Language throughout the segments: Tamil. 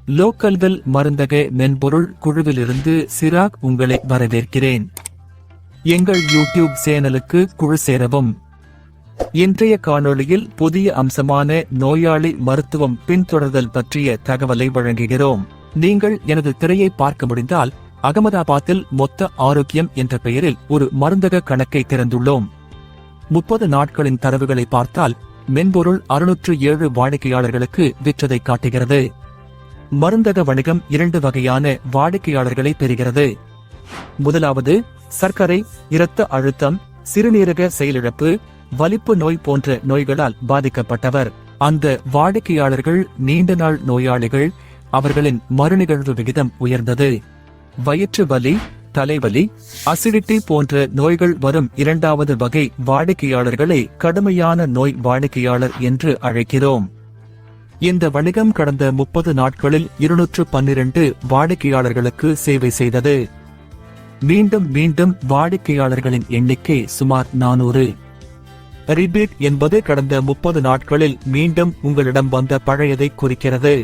லோக்கல்வெல் மருந்தக மென்பொருள் குழுவிலிருந்து சிராக் உங்களை வரவேற்கிறேன். எங்கள் யூடியூப் சேனலுக்கு குழு சேரவும். இன்றைய காணொளியில் புதிய அம்சமான நோயாளி மருத்துவம் பின்தொடர்தல் பற்றிய தகவலை வழங்குகிறோம். நீங்கள் எனது திரையை பார்க்க முடிந்தால் அகமதாபாத்தில் மொத்த ஆரோக்கியம் என்ற பெயரில் ஒரு மருந்தக கணக்கை திறந்துள்ளோம். 30 நாட்களின் தரவுகளை பார்த்தால் மென்பொருள் 607 வாடிக்கையாளர்களுக்கு விற்றதை காட்டுகிறது. மருந்தக வணிகம் 2 வகையான வாடிக்கையாளர்களை பெறுகிறது. முதலாவது, சர்க்கரை, இரத்த அழுத்தம், சிறுநீரக செயலிழப்பு, வலிப்பு நோய் போன்ற நோய்களால் பாதிக்கப்பட்டவர். அந்த வாடிக்கையாளர்கள் நீண்ட நாள் நோயாளிகள். அவர்களின் மறுநிகழ்வு விகிதம் உயர்ந்தது. வயிற்று வலி, தலைவலி, அசிடிட்டி போன்ற நோய்கள் வரும் 2வது வகை வாடிக்கையாளர்களை கடுமையான நோய் வாடிக்கையாளர் என்று அழைக்கிறோம். இந்த வணிகம் கடந்த 30 நாட்களில் 212 வாடிக்கையாளர்களுக்கு சேவை செய்தது. மீண்டும் மீண்டும் வாடிக்கையாளர்களின் எண்ணிக்கை சுமார் 400. ரிபீட் என்பது கடந்த 30 நாட்களில் மீண்டும் உங்களிடம் வந்த பழையதை குறிக்கிறது.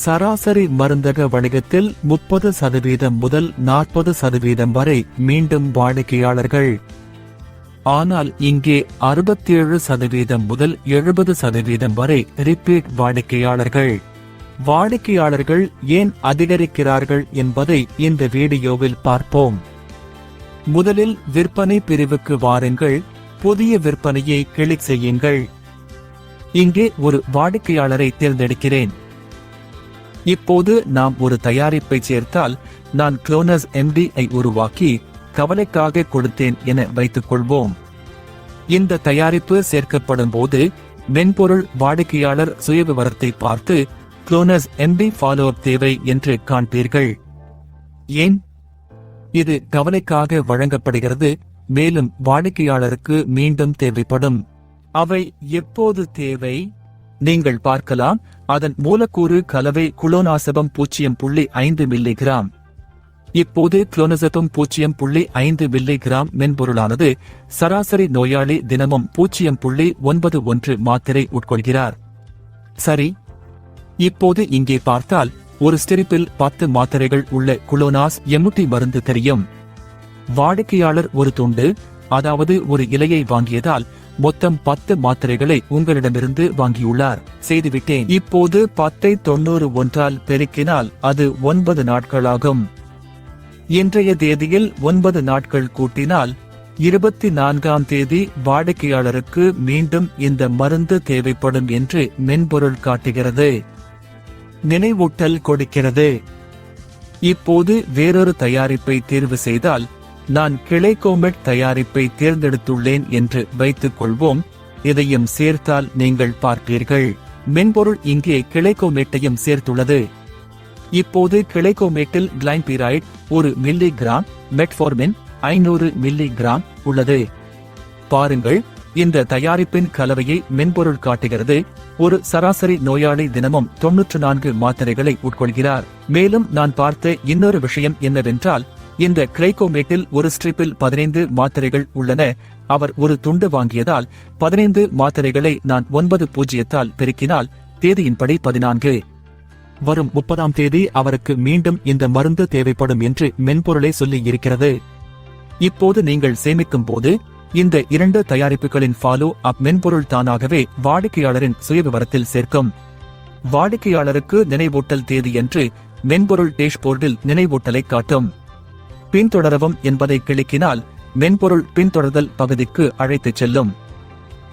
சராசரி மருந்தக வணிகத்தில் 30% முதல் 40% வரை மீண்டும் வாடிக்கையாளர்கள். ஆனால் இங்கே 67% முதல் 70% வரை ரிப்பீட் வாடிக்கையாளர்கள். வாடிக்கையாளர்கள் ஏன் அதிகரிக்கிறார்கள் என்பதை இந்த வீடியோவில் பார்ப்போம். முதலில் விற்பனை பிரிவுக்கு வாருங்கள். புதிய விற்பனையை கிளிக் செய்யுங்கள். இங்கே ஒரு வாடிக்கையாளரை தேர்ந்தெடுக்கிறேன். இப்போது நாம் ஒரு தயாரிப்பை சேர்த்தால், நான் குளோனஸ் MD ஐ உருவாக்கி கவலைக்காக கொடுத்தேன் என வைத்துக் கொள்வோம். இந்த தயாரிப்பு சேர்க்கப்படும் போது மென்பொருள் வாடிக்கையாளர் சுயவிவரத்தை பார்த்து குளோனஸ் MD ஃபாலோஅப் தேவை என்று காண்பீர்கள். ஏன்? இது கவலைக்காக வழங்கப்படுகிறது, மேலும் வாடிக்கையாளருக்கு மீண்டும் தேவைப்படும். அவை எப்போது தேவை? நீங்கள் பார்க்கலாம், அதன் மூலக்கூறு கலவை குளோனாசபம் 0.5 மில்லிகிராம். இப்போது குளோனசபம் 0.5 மில்லிகிராம் மென்பொருளானது சராசரி நோயாளி தினமும் 0.91 மாத்திரை உட்கொள்கிறார். சரி, இப்போது இங்கே பார்த்தால் ஒரு ஸ்டிரிப்பில் 10 மாத்திரைகள் உள்ள குளோனாஸ் MT மருந்து தெரியும். வாடிக்கையாளர் ஒரு துண்டு, அதாவது ஒரு இலையை வாங்கியதால் மொத்தம் 10 மாத்திரைகளை உங்களிடமிருந்து வாங்கியுள்ளார். செய்துவிட்டேன். இப்போது 10ஐ 91ஆல் பெருக்கினால் அது 9 நாட்களாகும். இன்றைய தேதியில் 9 நாட்கள் கூட்டினால் 24ஆம் தேதி வாடிக்கையாளருக்கு மீண்டும் இந்த மருந்து தேவைப்படும் என்று மென்பொருள் காட்டுகிறது. நினைவூட்டல் கொடுக்கிறது. இப்போது வேறொரு தயாரிப்பை தேர்வு செய்தால், நான் கிளைகோமெட் தயாரிப்பை தேர்ந்தெடுத்துள்ளேன் என்று வைத்துக் கொள்வோம். இதையும் சேர்த்தால் நீங்கள் பார்ப்பீர்கள், மென்பொருள் இங்கே கிளைகோமேட்டையும் சேர்த்துள்ளது. இப்போது கிளைகோமேட்டில் கிளைம்பிரைட் 1 மில்லிகிராம், மெட்ஃபார்மின் 500 மில்லிகிராம் உள்ளது. பாருங்கள், இந்த தயாரிப்பின் கலவையை மென்பொருள் காட்டுகிறது. ஒரு சராசரி நோயாளி தினமும் 94 மாத்திரைகளை உட்கொள்கிறார். மேலும் நான் பார்த்த இன்னொரு விஷயம் என்னவென்றால், இந்த கிளைகோமேட்டில் ஒரு ஸ்ட்ரிப்பில் 15 மாத்திரைகள் உள்ளன. அவர் ஒரு துண்டு வாங்கியதால் 15 மாத்திரைகளை நான் 90ஆல் பெருக்கினால் தேதியின்படி 14. வரும் 30ஆம் தேதி அவருக்கு மீண்டும் இந்த மருந்து தேவைப்படும் என்று மென்பொருளே சொல்லி இருக்கிறது. இப்போது நீங்கள் சேமிக்கும் போது இந்த 2 தயாரிப்புகளின் ஃபாலோ அப் மென்பொருள் தானாகவே வாடிக்கையாளரின் சுயவிவரத்தில் சேர்க்கும். வாடிக்கையாளருக்கு நினைவூட்டல் தேதி என்று மென்பொருள் டேஷ்போர்டில் நினைவூட்டலை காட்டும். பின்தொடரவும் என்பதை கிளிக்கினால் மென்பொருள் பின்தொடர்தல் பகுதிக்கு அழைத்துச் செல்லும்.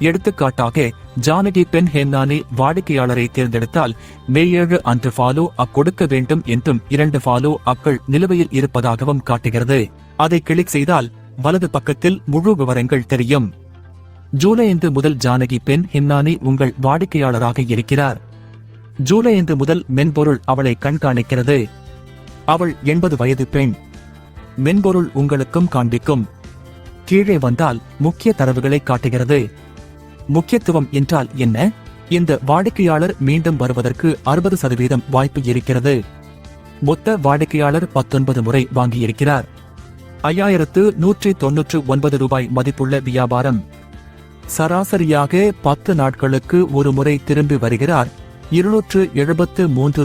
எடுத்துக்காட்டாக, ஜானகி பென் ஹேம்னானி வாடிக்கையாளரை தேர்ந்தெடுத்தால் மே 7 அன்று ஃபாலோ அப் கொடுக்க வேண்டும் என்றும் 2 ஃபாலோ அப்கள் நிலுவையில் இருப்பதாகவும் காட்டுகிறது. அதை கிளிக் செய்தால் வலது பக்கத்தில் முழு விவரங்கள் தெரியும். ஜூலை 5 முதல் ஜானகி பென் ஹிம்னானி உங்கள் வாடிக்கையாளராக இருக்கிறார். ஜூலை 5 முதல் மென்பொருள் அவளை கண்காணிக்கிறது. அவள் 80 வயது பெண். மென்பொருள் உங்களுக்கும் காண்பிக்கும். கீழே வந்தால் முக்கிய தரவுகளை காட்டுகிறது. முக்கியத்துவம் என்றால் என்ன? இந்த வாடிக்கையாளர் மீண்டும் வருவதற்கு 60% வாய்ப்பு இருக்கிறது. மொத்த வாடிக்கையாளர் 19 முறை வாங்கியிருக்கிறார். 5199 ரூபாய் மதிப்புள்ள வியாபாரம். சராசரியாக 10 நாட்களுக்கு ஒரு முறை திரும்பி வருகிறார்.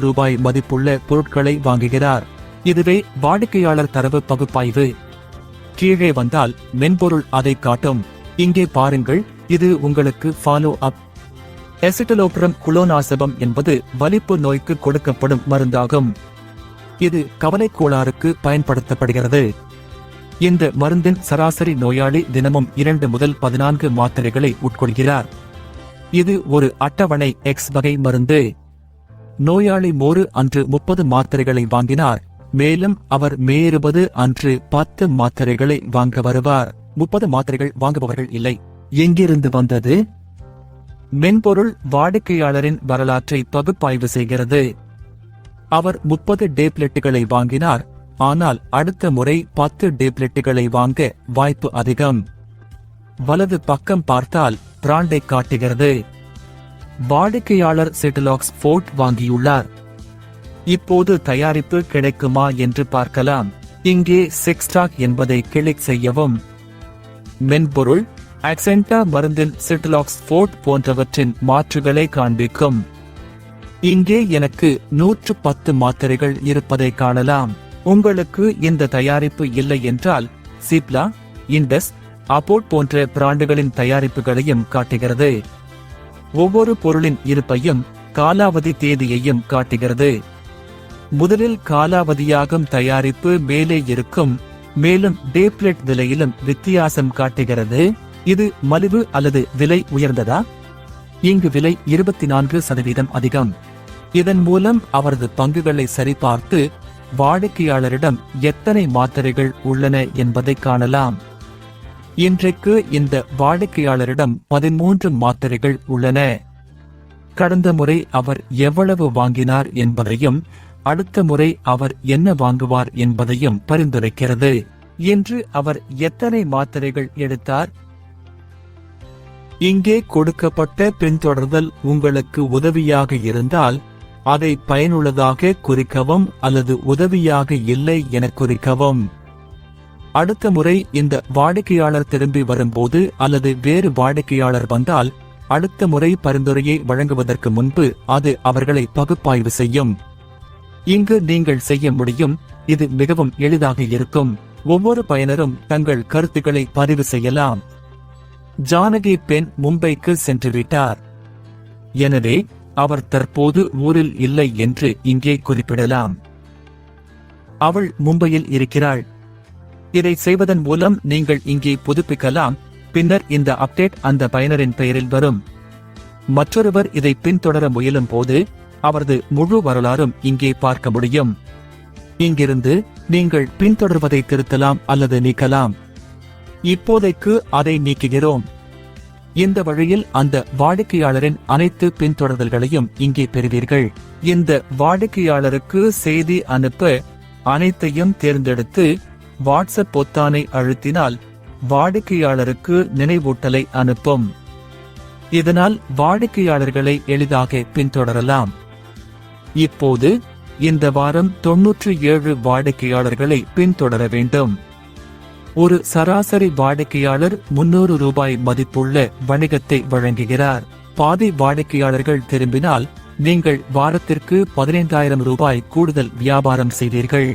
ரூபாய் மதிப்புள்ள பொருட்களை வாங்குகிறார். இதுவே வாடிக்கையாளர் தரவு பகுப்பாய்வு. கீழே வந்தால் மென்பொருள் அதை காட்டும். இங்கே பாருங்கள், இது உங்களுக்கு ஃபாலோ அப். எசிட்டலோப்ரம் குளோனாசபம் என்பது வலிப்பு நோய்க்கு கொடுக்கப்படும் மருந்தாகும். இது கவலைக்கோளாறுக்கு பயன்படுத்தப்படுகிறது. இந்த மருந்தின் சராசரி நோயாளி தினமும் 2 முதல் 14 மாத்திரைகளை உட்கொள்கிறார். இது ஒரு அட்டவணை X வகை மருந்து. நோயாளி மோரு அன்று 30 மாத்திரைகளை வாங்கினார். மேலும் அவர் மே 20 அன்று 10 மாத்திரைகளை வாங்க வருவார். 30 மாத்திரைகள் வாங்குபவர்கள் இல்லை. எங்கிருந்து வந்தது? மென்பொருள் வாடிக்கையாளரின் வரலாற்றை பகுப்பாய்வு செய்கிறது. அவர் 30 டேப்லெட்டுகளை வாங்கினார், ஆனால் அடுத்த முறை 10 டேப்லெட்டுகளை வாங்க வாய்ப்பு அதிகம். வலது பக்கம் பார்த்தால் பிராண்டை காட்டுகிறது. வாடிக்கையாளர் செட்டிலாக்ஸ் ஃபோர்ட் வாங்கியுள்ளார். இப்போது தயாரிப்பு கிடைக்குமா என்று பார்க்கலாம். இங்கே செக்ஸ்டாக் என்பதை கிளிக் செய்யவும். மென்பொருள் ஆக்சென்டா மருந்தின் செட்டிலாக்ஸ் ஃபோர்ட் போன்றவற்றின் மாற்றுகளை காண்பிக்கும். இங்கே எனக்கு 110 மாத்திரைகள் இருப்பதை காணலாம். உங்களுக்கு இந்த தயாரிப்பு இல்லை என்றால் சிப்லா, இண்டஸ், அப்போர்ட் போன்ற பிராண்டுகளின் தயாரிப்புகளையும் காட்டுகிறது. ஒவ்வொரு பொருளின் இருப்பையும் காலாவதி தேதியையும் காட்டுகிறது. முதலில் காலாவதியாகும் தயாரிப்பு மேலே இருக்கும். மேலும் டேப்லெட் விலையிலும் வித்தியாசம் காட்டுகிறது. இது மலிவு அல்லது விலை உயர்ந்ததா? இங்கு விலை 24% அதிகம். இதன் மூலம் அவரது பங்குகளை சரிபார்த்து வாடிக்கையாளரிடம் எத்தனை மாத்திரைகள் உள்ளன என்பதை காணலாம். இன்றைக்கு இந்த வாடிக்கையாளரிடம் 13 மாத்திரைகள் உள்ளன. கடந்த முறை அவர் எவ்வளவு வாங்கினார் என்பதையும் அடுத்த முறை அவர் என்ன வாங்குவார் என்பதையும் பரிந்துரைக்கிறது. இன்று அவர் எத்தனை மாத்திரைகள் எடுத்தார்? இங்கே கொடுக்கப்பட்ட பின்தொடர்தல் உங்களுக்கு உதவியாக இருந்தால் அதை பயனுள்ளதாக குறிக்கவும் அல்லது உதவியாக இல்லை என குறிக்கவும். அடுத்த முறை இந்த வாடிக்கையாளர் திரும்பி வரும்போது அல்லது வேறு வாடிக்கையாளர் வந்தால் அடுத்த முறை பரிந்துரையை வழங்குவதற்கு முன்பு அது அவர்களை பகுப்பாய்வு செய்யும். இங்கு நீங்கள் செய்ய முடியும். இது மிகவும் எளிதாக இருக்கும். ஒவ்வொரு பயனரும் தங்கள் கருத்துக்களை பதிவு செய்யலாம். ஜானகி பெண் மும்பைக்கு சென்றுவிட்டார். எனவே அவர் தற்போது ஊரில் இல்லை என்று இங்கே குறிப்பிடலாம். அவள் மும்பையில் இருக்கிறாள். இதை செய்வதன் மூலம் நீங்கள் இங்கே புதுப்பிக்கலாம். பின்னர் இந்த அப்டேட் அந்த பயனரின் பெயரில் வரும். மற்றொருவர் இதை பின்தொடர முயலும் போது அவரது முழு வரலாறும் இங்கே பார்க்க முடியும். இங்கிருந்து நீங்கள் பின்தொடர்வதை திருத்தலாம் அல்லது நீக்கலாம். இப்போதைக்கு அதை நீக்குகிறோம். இந்த வழியில் அந்த வாடிக்கையாளரின் அனைத்து பின்தொடர்தல்களையும் இங்கே பெறுவீர்கள். இந்த வாடிக்கையாளருக்கு செய்தி அனுப்ப அனைத்தையும் தேர்ந்தெடுத்து வாட்ஸ்அப் பொத்தானை அழுத்தினால் வாடிக்கையாளருக்கு நினைவூட்டலை அனுப்பும். இதனால் வாடிக்கையாளர்களை எளிதாக பின்தொடரலாம். இப்போது இந்த வாரம் 97 வாடிக்கையாளர்களை பின்தொடர வேண்டும். ஒரு சராசரி வாடிக்கையாளர் 300 ரூபாய் மதிப்புள்ள வணிகத்தை வழங்குகிறார். பாதி வாடிக்கையாளர்கள் திரும்பினால் நீங்கள் வாரத்திற்கு 15,000 ரூபாய் கூடுதல் வியாபாரம் செய்தீர்கள்.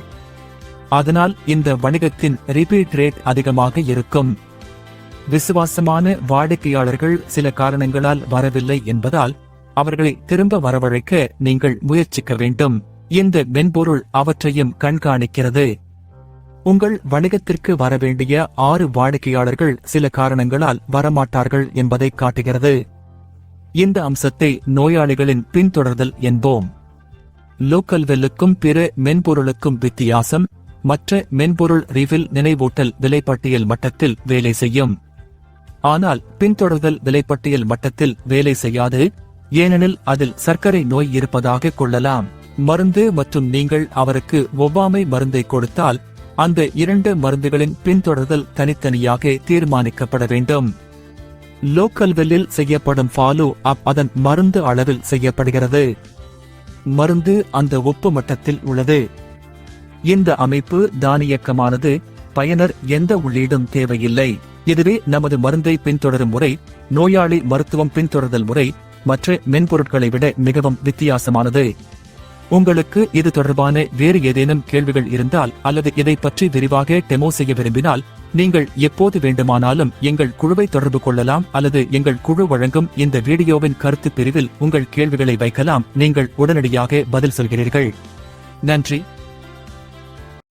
அதனால் இந்த வணிகத்தின் ரிப்பீட் ரேட் அதிகமாக இருக்கும். விசுவாசமான வாடிக்கையாளர்கள் சில காரணங்களால் வரவில்லை என்பதால் அவர்களை திரும்ப வரவழைக்க நீங்கள் முயற்சிக்க வேண்டும். இந்த மென்பொருள் அவற்றையும் கண்காணிக்கிறது. உங்கள் வணிகத்திற்கு வரவேண்டிய 6 வாடிக்கையாளர்கள் சில காரணங்களால் வரமாட்டார்கள் என்பதை காட்டுகிறது. இந்த அம்சத்தை நோயாளிகளின் பின்தொடர்தல் என்போம். லோக்கல்வெல்லுக்கும் பிற மென்பொருளுக்கும் வித்தியாசம். மற்ற மென்பொருள் ரிவில் நினைவூட்டல் விலைப்பட்டியல் மட்டத்தில் வேலை செய்யும். ஆனால் பின்தொடர்தல் விலைப்பட்டியல் மட்டத்தில் வேலை செய்யாது. ஏனெனில் அதில் சர்க்கரை நோய் இருப்பதாக கொள்ளலாம். மருந்து மற்றும் நீங்கள் அவருக்கு ஒவ்வாமை மருந்தை கொடுத்தால் அந்த 2 மருந்துகளின் பின்தொடர்தல் தனித்தனியாக தீர்மானிக்கப்பட வேண்டும். லோக்கல்வெல்லில் செய்யப்படும் ஃபாலோ அப் அதன் மருந்து அளவில் செய்யப்படுகிறது. மருந்து அந்த ஒப்பு மட்டத்தில் உள்ளது. இந்த அமைப்பு தானியக்கமானது. பயனர் எந்த உள்ளீடும் தேவையில்லை. இதுவே நமது மருந்தை பின்தொடரும் முறை. நோயாளி மருத்துவம் பின்தொடர்தல் முறை. மற்ற மென்பொருட்களை விட மிகவும் வித்தியாசமானது. உங்களுக்கு இது தொடர்பான வேறு ஏதேனும் கேள்விகள் இருந்தால் அல்லது இதை பற்றி விரிவாக டெமோ செய்ய விரும்பினால் நீங்கள் எப்போது வேண்டுமானாலும் எங்கள் குழுவை தொடர்பு கொள்ளலாம் அல்லது எங்கள் குழு வழங்கும் இந்த வீடியோவின் கருத்து பிரிவில் உங்கள் கேள்விகளை வைக்கலாம். நீங்கள் உடனடியாக பதில் சொல்கிறீர்கள். நன்றி.